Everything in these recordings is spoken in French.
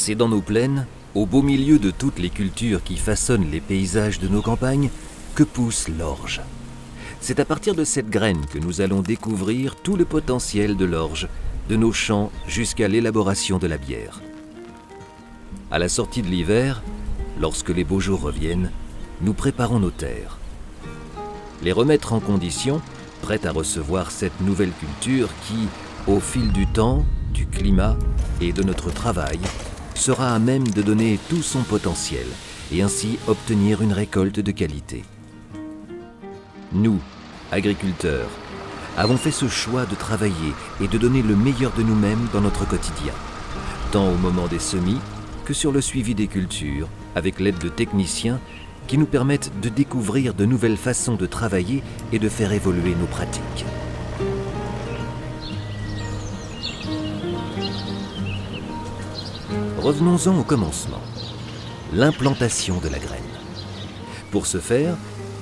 C'est dans nos plaines, au beau milieu de toutes les cultures qui façonnent les paysages de nos campagnes, que pousse l'orge. C'est à partir de cette graine que nous allons découvrir tout le potentiel de l'orge, de nos champs jusqu'à l'élaboration de la bière. À la sortie de l'hiver, lorsque les beaux jours reviennent, nous préparons nos terres. Les remettre en condition, prêtes à recevoir cette nouvelle culture qui, au fil du temps, du climat et de notre travail, sera à même de donner tout son potentiel et ainsi obtenir une récolte de qualité. Nous, agriculteurs, avons fait ce choix de travailler et de donner le meilleur de nous-mêmes dans notre quotidien, tant au moment des semis que sur le suivi des cultures, avec l'aide de techniciens qui nous permettent de découvrir de nouvelles façons de travailler et de faire évoluer nos pratiques. Revenons-en au commencement, l'implantation de la graine. Pour ce faire,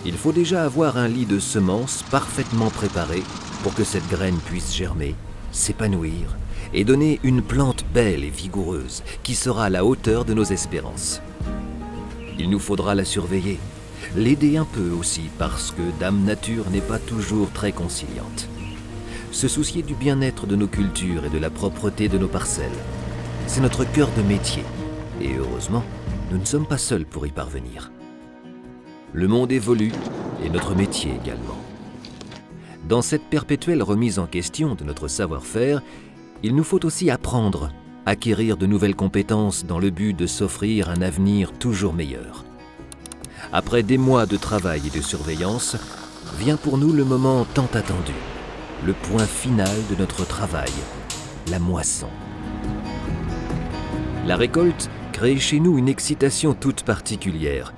il faut déjà avoir un lit de semences parfaitement préparé pour que cette graine puisse germer, s'épanouir et donner une plante belle et vigoureuse qui sera à la hauteur de nos espérances. Il nous faudra la surveiller, l'aider un peu aussi parce que Dame Nature n'est pas toujours très conciliante. Se soucier du bien-être de nos cultures et de la propreté de nos parcelles, c'est notre cœur de métier et heureusement, nous ne sommes pas seuls pour y parvenir. Le monde évolue et notre métier également. Dans cette perpétuelle remise en question de notre savoir-faire, il nous faut aussi apprendre, acquérir de nouvelles compétences dans le but de s'offrir un avenir toujours meilleur. Après des mois de travail et de surveillance, vient pour nous le moment tant attendu, le point final de notre travail, la moisson. La récolte crée chez nous une excitation toute particulière.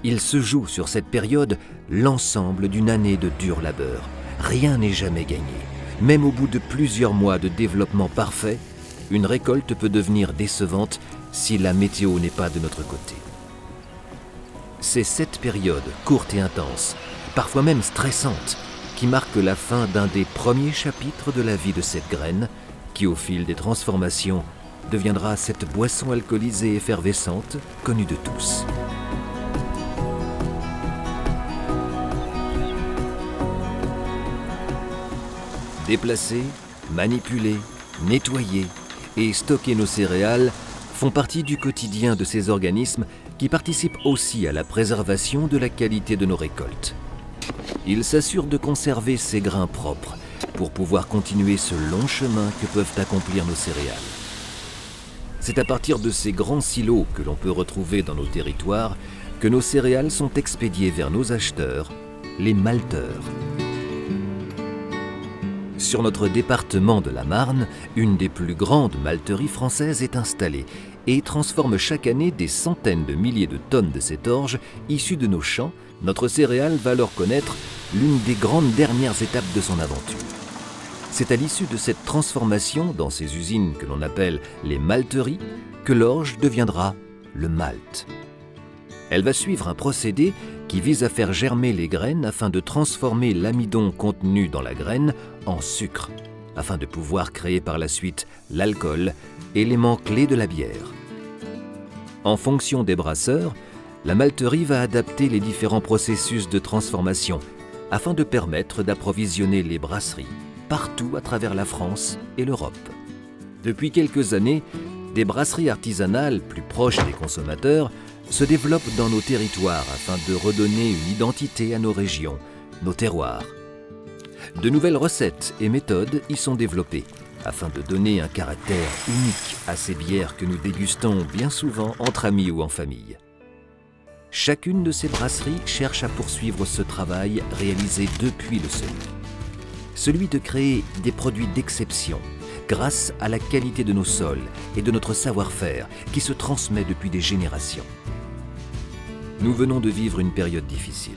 Il se joue sur cette période l'ensemble d'une année de dur labeur. Rien n'est jamais gagné. Même au bout de plusieurs mois de développement parfait, une récolte peut devenir décevante si la météo n'est pas de notre côté. C'est cette période courte et intense, parfois même stressante, qui marque la fin d'un des premiers chapitres de la vie de cette graine, qui au fil des transformations deviendra cette boisson alcoolisée effervescente connue de tous. Déplacer, manipuler, nettoyer et stocker nos céréales font partie du quotidien de ces organismes qui participent aussi à la préservation de la qualité de nos récoltes. Ils s'assurent de conserver ces grains propres pour pouvoir continuer ce long chemin que peuvent accomplir nos céréales. C'est à partir de ces grands silos que l'on peut retrouver dans nos territoires que nos céréales sont expédiées vers nos acheteurs, les malteurs. Sur notre département de la Marne, une des plus grandes malteries françaises est installée et transforme chaque année des centaines de milliers de tonnes de cet orge issu de nos champs. Notre céréale va leur connaître l'une des grandes dernières étapes de son aventure. C'est à l'issue de cette transformation dans ces usines que l'on appelle les malteries que l'orge deviendra le malt. Elle va suivre un procédé qui vise à faire germer les graines afin de transformer l'amidon contenu dans la graine en sucre, afin de pouvoir créer par la suite l'alcool, élément clé de la bière. En fonction des brasseurs, la malterie va adapter les différents processus de transformation afin de permettre d'approvisionner les brasseries partout à travers la France et l'Europe. Depuis quelques années, des brasseries artisanales plus proches des consommateurs se développent dans nos territoires afin de redonner une identité à nos régions, nos terroirs. De nouvelles recettes et méthodes y sont développées afin de donner un caractère unique à ces bières que nous dégustons bien souvent entre amis ou en famille. Chacune de ces brasseries cherche à poursuivre ce travail réalisé depuis le seuil. Celui de créer des produits d'exception grâce à la qualité de nos sols et de notre savoir-faire qui se transmet depuis des générations. Nous venons de vivre une période difficile.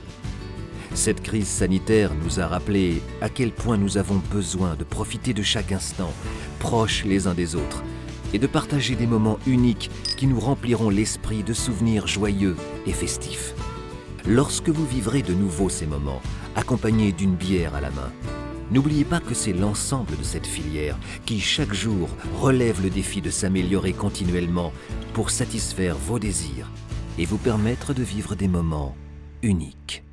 Cette crise sanitaire nous a rappelé à quel point nous avons besoin de profiter de chaque instant, proches les uns des autres, et de partager des moments uniques qui nous rempliront l'esprit de souvenirs joyeux et festifs. Lorsque vous vivrez de nouveau ces moments, accompagnés d'une bière à la main, N'oubliez pas que c'est l'ensemble de cette filière qui, chaque jour, relève le défi de s'améliorer continuellement pour satisfaire vos désirs et vous permettre de vivre des moments uniques.